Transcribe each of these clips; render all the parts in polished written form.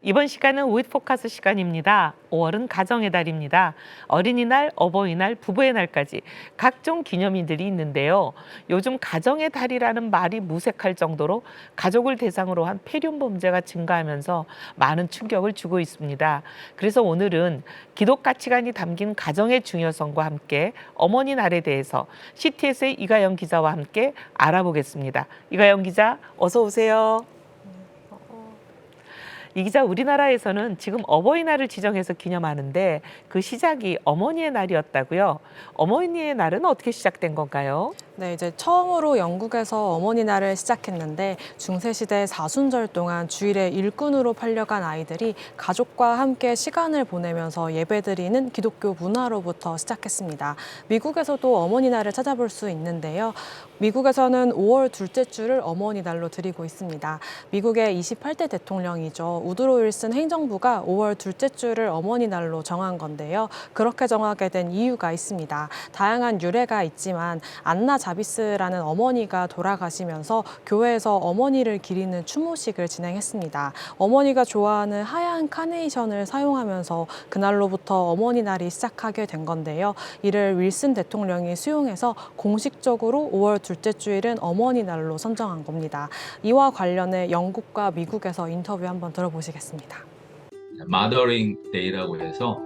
이번 시간은 with 포커스 시간입니다. 5월은 가정의 달입니다. 어린이날, 어버이날, 부부의 날까지 각종 기념일들이 있는데요. 요즘 가정의 달이라는 말이 무색할 정도로 가족을 대상으로 한 폐륜 범죄가 증가하면서 많은 충격을 주고 있습니다. 그래서 오늘은 기독 가치관이 담긴 가정의 중요성과 함께 어머니 날에 대해서 CTS의 이가영 기자와 함께 알아보겠습니다. 이가영 기자, 어서 오세요. 이 기자, 우리나라에서는 지금 어버이날을 지정해서 기념하는데 그 시작이 어머니의 날이었다고요. 어머니의 날은 어떻게 시작된 건가요? 네, 이제 처음으로 영국에서 어머니 날을 시작했는데 중세시대 사순절 동안 주일에 일꾼으로 팔려간 아이들이 가족과 함께 시간을 보내면서 예배드리는 기독교 문화로부터 시작했습니다. 미국에서도 어머니 날을 찾아볼 수 있는데요. 미국에서는 5월 둘째 주를 어머니 날로 드리고 있습니다. 미국의 28대 대통령이죠. 우드로 윌슨 행정부가 5월 둘째 주를 어머니 날로 정한 건데요. 그렇게 정하게 된 이유가 있습니다. 다양한 유래가 있지만 안나 자비스라는 어머니가 돌아가시면서 교회에서 어머니를 기리는 추모식을 진행했습니다. 어머니가 좋아하는 하얀 카네이션을 사용하면서 그날로부터 어머니 날이 시작하게 된 건데요. 이를 윌슨 대통령이 수용해서 공식적으로 5월 둘째 주일은 어머니 날로 선정한 겁니다. 이와 관련해 영국과 미국에서 인터뷰 한번 들어보시겠습니다. 마더링 데이라고 해서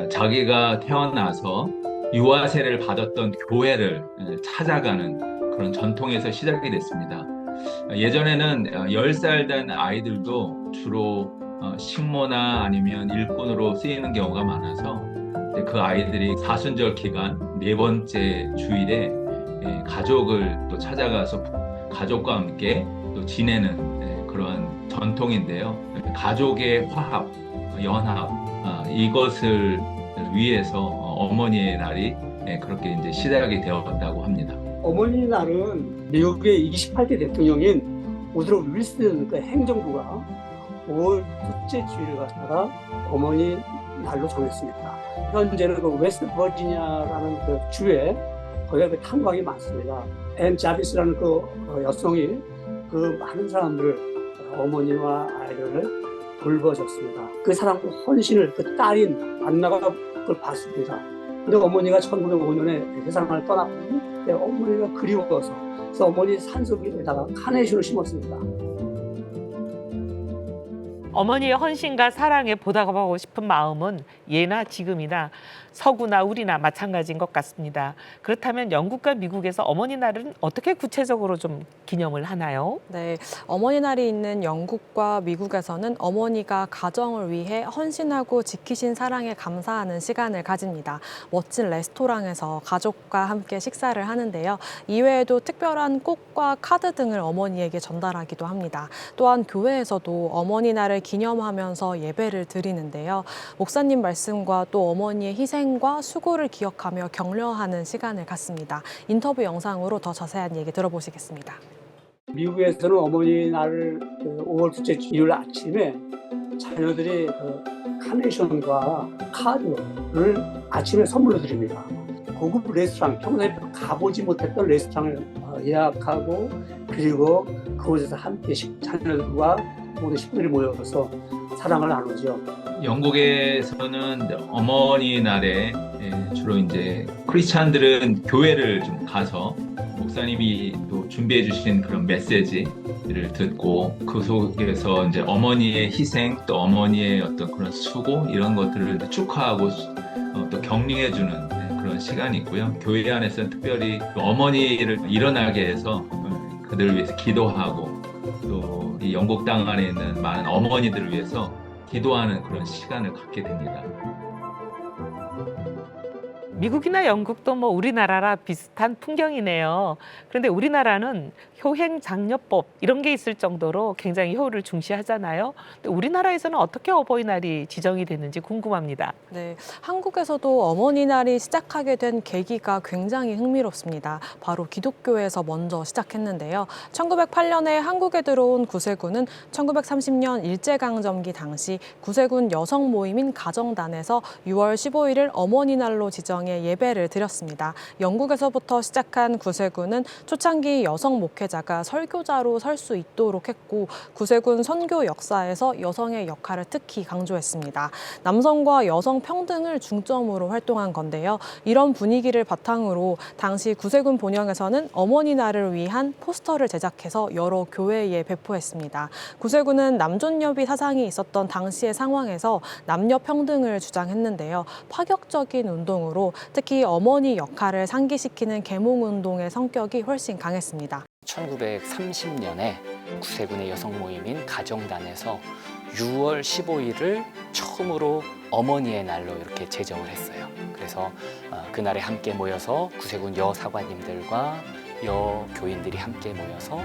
자기가 태어나서 유아 세례를 받았던 교회를 찾아가는 그런 전통에서 시작이 됐습니다. 예전에는 10살 된 아이들도 주로 식모나 아니면 일꾼으로 쓰이는 경우가 많아서 그 아이들이 사순절 기간 네 번째 주일에 가족을 또 찾아가서 가족과 함께 또 지내는 그러한 전통인데요. 가족의 화합, 연합, 이것을 위해서 어머니의 날이 그렇게 이제 시작이 되었다고 합니다. 어머니 날은 미국의 28대 대통령인 우드로 윌슨 그 행정부가 5월 둘째 주일을 갖다가 어머니 날로 정했습니다. 현재는 그 웨스트 버지니아라는 그 주에 거기에 그 탄광이 많습니다. 앤 자비스라는 그 여성이 그 많은 사람들을 어머니와 아이들을 돌봐줬습니다. 그 사람 그 헌신을 그 딸인 안나가 그걸 봤습니다. 근데 어머니가 1905년에 세상을 떠났고 어머니가 그리워서 그래서 어머니 산속에다가 카네이션을 심었습니다. 어머니의 헌신과 사랑에 보답하고 싶은 마음은 예나 지금이나 서구나 우리나 마찬가지인 것 같습니다. 그렇다면 영국과 미국에서 어머니 날은 어떻게 구체적으로 좀 기념을 하나요? 네, 어머니 날이 있는 영국과 미국에서는 어머니가 가정을 위해 헌신하고 지키신 사랑에 감사하는 시간을 가집니다. 멋진 레스토랑에서 가족과 함께 식사를 하는데요. 이외에도 특별한 꽃과 카드 등을 어머니에게 전달하기도 합니다. 또한 교회에서도 어머니 날을 기념하면서 예배를 드리는데요. 목사님 말씀과 또 어머니의 희생과 수고를 기억하며 격려하는 시간을 갖습니다. 인터뷰 영상으로 더 자세한 얘기 들어보시겠습니다. 미국에서는 어머니 날을 5월 둘째 주일 아침에 자녀들이 카네이션과 카드를 아침에 선물로 드립니다. 고급 레스토랑, 평소에 가보지 못했던 레스토랑을 예약하고 그리고 그곳에서 함께 자녀들과 모든 식구들이 모여서 사랑을 나누죠. 영국에서는 어머니 날에 주로 이제 크리스찬들은 교회를 좀 가서 목사님이 또 준비해 주신 그런 메시지를 듣고 그 속에서 이제 어머니의 희생 또 어머니의 어떤 그런 수고 이런 것들을 축하하고 또 격려해 주는 그런 시간이 있고요. 교회 안에서는 특별히 어머니를 일어나게 해서 그들을 위해서 기도하고 또 이 영국 땅 안에 있는 많은 어머니들을 위해서 기도하는 그런 시간을 갖게 됩니다. 미국이나 영국도 뭐 우리나라라 비슷한 풍경이네요. 그런데 우리나라는 효행장려법 이런 게 있을 정도로 굉장히 효를 중시하잖아요. 근데 우리나라에서는 어떻게 어버이날이 지정이 됐는지 궁금합니다. 네, 한국에서도 어머니 날이 시작하게 된 계기가 굉장히 흥미롭습니다. 바로 기독교에서 먼저 시작했는데요. 1908년에 한국에 들어온 구세군은 1930년 일제강점기 당시 구세군 여성 모임인 가정단에서 6월 15일을 어머니 날로 지정해 향해 예배를 드렸습니다. 영국에서부터 시작한 구세군은 초창기 여성 목회자가 설교자로 설 수 있도록 했고 구세군 선교 역사에서 여성의 역할을 특히 강조했습니다. 남성과 여성 평등을 중점으로 활동한 건데요. 이런 분위기를 바탕으로 당시 구세군 본영에서는 어머니 날을 위한 포스터를 제작해서 여러 교회에 배포했습니다. 구세군은 남존여비 사상이 있었던 당시의 상황에서 남녀 평등을 주장했는데요. 파격적인 운동으로 특히 어머니 역할을 상기시키는 계몽운동의 성격이 훨씬 강했습니다. 1930년에 구세군의 여성 모임인 가정단에서 6월 15일을 처음으로 어머니의 날로 이렇게 제정을 했어요. 그래서 그날에 함께 모여서 구세군 여사관님들과 여교인들이 함께 모여서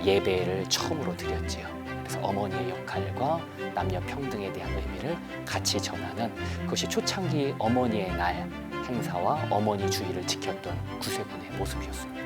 예배를 처음으로 드렸지요. 그래서 어머니의 역할과 남녀 평등에 대한 의미를 같이 전하는 그것이 초창기 어머니의 날 행사와 어머니 주의를 지켰던 구세군의 모습이었습니다.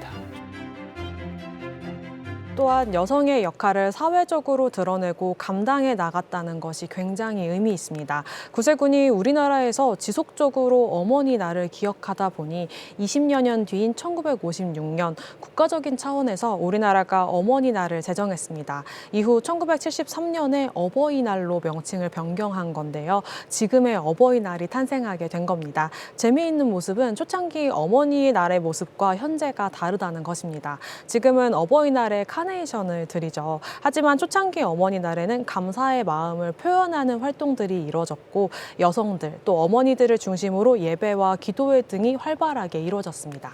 또한 여성의 역할을 사회적으로 드러내고 감당해 나갔다는 것이 굉장히 의미 있습니다. 구세군이 우리나라에서 지속적으로 어머니 날을 기억하다 보니 20여 년 뒤인 1956년 국가적인 차원에서 우리나라가 어머니 날을 제정했습니다. 이후 1973년에 어버이날로 명칭을 변경한 건데요. 지금의 어버이날이 탄생하게 된 겁니다. 재미있는 모습은 초창기 어머니의 날의 모습과 현재가 다르다는 것입니다. 지금은 어버이날에 카네이션을 드리죠. 하지만 초창기 어머니 날에는 감사의 마음을 표현하는 활동들이 이루어졌고 여성들 또 어머니들을 중심으로 예배와 기도회 등이 활발하게 이루어졌습니다.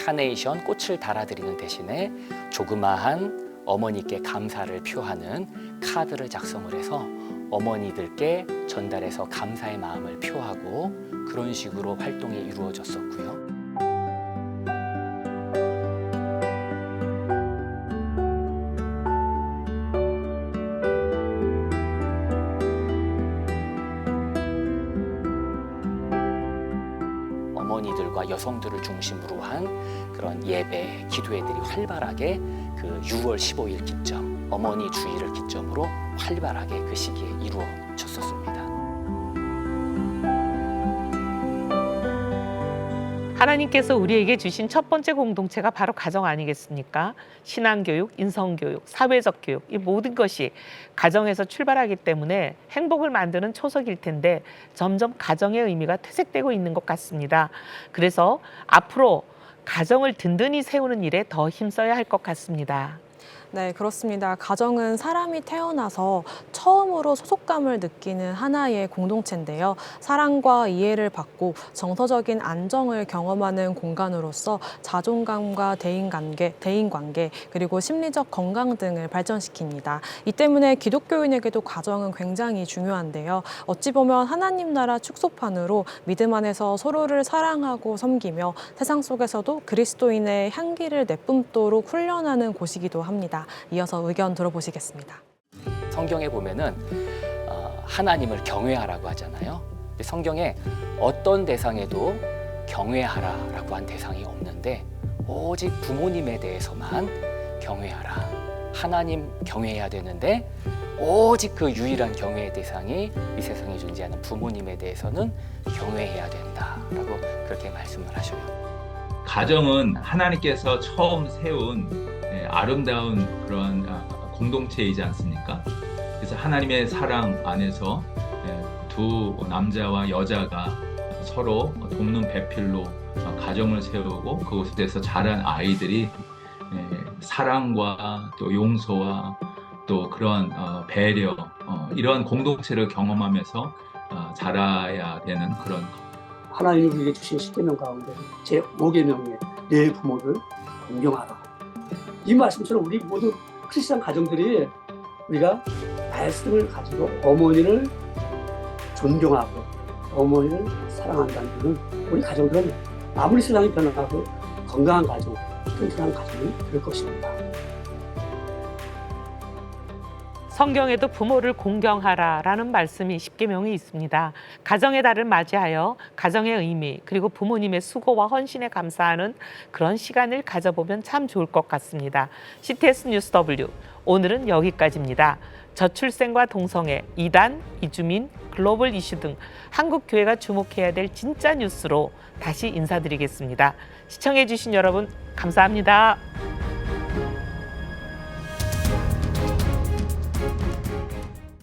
카네이션 꽃을 달아드리는 대신에 조그마한 어머니께 감사를 표하는 카드를 작성을 해서 어머니들께 전달해서 감사의 마음을 표하고 그런 식으로 활동이 이루어졌었고요. 어머니들과 여성들을 중심으로 한 그런 예배, 기도회들이 활발하게 그 6월 15일 기점, 어머니 주일을 기점으로 활발하게 그 시기에 이루어졌었습니다. 하나님께서 우리에게 주신 첫 번째 공동체가 바로 가정 아니겠습니까? 신앙교육, 인성교육, 사회적 교육 이 모든 것이 가정에서 출발하기 때문에 행복을 만드는 초석일 텐데 점점 가정의 의미가 퇴색되고 있는 것 같습니다. 그래서 앞으로 가정을 든든히 세우는 일에 더 힘써야 할 것 같습니다. 네, 그렇습니다. 가정은 사람이 태어나서 처음으로 소속감을 느끼는 하나의 공동체인데요. 사랑과 이해를 받고 정서적인 안정을 경험하는 공간으로서 자존감과 대인관계, 그리고 심리적 건강 등을 발전시킵니다. 이 때문에 기독교인에게도 가정은 굉장히 중요한데요. 어찌 보면 하나님 나라 축소판으로 믿음 안에서 서로를 사랑하고 섬기며 세상 속에서도 그리스도인의 향기를 내뿜도록 훈련하는 곳이기도 합니다. 이어서 의견 들어보시겠습니다. 성경에 보면은 하나님을 경외하라고 하잖아요. 근데 성경에 어떤 대상에도 경외하라라고 한 대상이 없는데 오직 부모님에 대해서만 경외하라. 하나님 경외해야 되는데 오직 그 유일한 경외의 대상이 이 세상에 존재하는 부모님에 대해서는 경외해야 된다라고 그렇게 말씀을 하셔요. 가정은 하나님께서 처음 세운 아름다운 그런 공동체이지 않습니까? 그래서 하나님의 사랑 안에서 두 남자와 여자가 서로 돕는 배필로 가정을 세우고 그곳에서 자란 아이들이 사랑과 또 용서와 또 그런 배려 이런 공동체를 경험하면서 자라야 되는 그런 하나님이 우리에게 주신 10계명 가운데 제5계명에 내 부모를 공경하라. 이 말씀처럼 우리 모든 크리스찬 가정들이 우리가 말씀을 가지고 어머니를 존경하고 어머니를 사랑한다는 것은 우리 가정들은 아무리 세상이 변화하고 건강한 가정, 튼튼한 가정이 될 것입니다. 성경에도 부모를 공경하라라는 말씀이 10계명이 있습니다. 가정의 달을 맞이하여 가정의 의미 그리고 부모님의 수고와 헌신에 감사하는 그런 시간을 가져보면 참 좋을 것 같습니다. CTS 뉴스 W 오늘은 여기까지입니다. 저출생과 동성애, 이단, 이주민, 글로벌 이슈 등 한국 교회가 주목해야 될 진짜 뉴스로 다시 인사드리겠습니다. 시청해 주신 여러분 감사합니다.